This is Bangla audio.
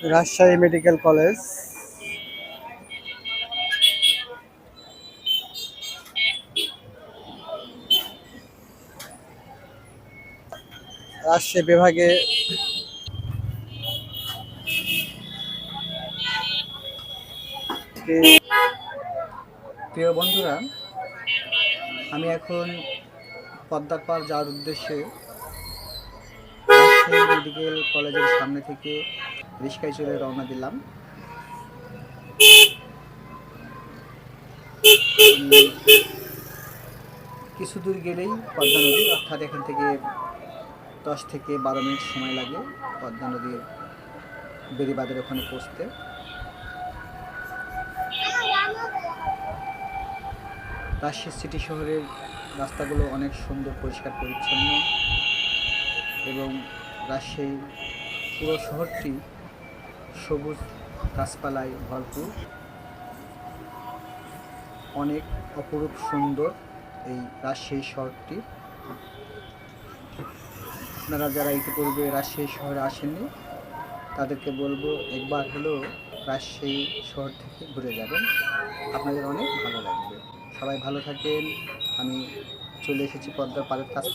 Rajshahi medical college. রাজশাহী বিভাগে প্রিয় বন্ধুরা, আমি এখন পদ্মার পাড় যাওয়ার উদ্দেশ্যে রাজশাহী মেডিকেল কলেজের সামনে থেকে রিক্সায় চলে রওনা দিলাম। কিছু দূর গেলেই পদ্মা নদী, অর্থাৎ এখান থেকে 10 থেকে 12 মিনিট সময় লাগে পদ্মা নদীর বেড়িবাঁধের ওখানে পৌঁছতে। রাজশাহী সিটি শহরের রাস্তাগুলো অনেক সুন্দর, পরিষ্কার পরিচ্ছন্ন এবং রাজশাহী পুরো শহরটি সবুজ গাছপালায় ভরপুর। অনেক অপরূপ সুন্দর এই রাজশাহী শহরটি। আপনারা যারা ইতিপূর্বে রাজশাহী শহরে আসেননি তাদেরকে বলবো একবার হলেও রাজশাহী শহর থেকে ঘুরে যাবেন, আপনাদের অনেক ভালো লাগবে। সবাই ভালো থাকেন। আমি চলে এসেছি পদ্মার পাড়ের কাছাকাছি।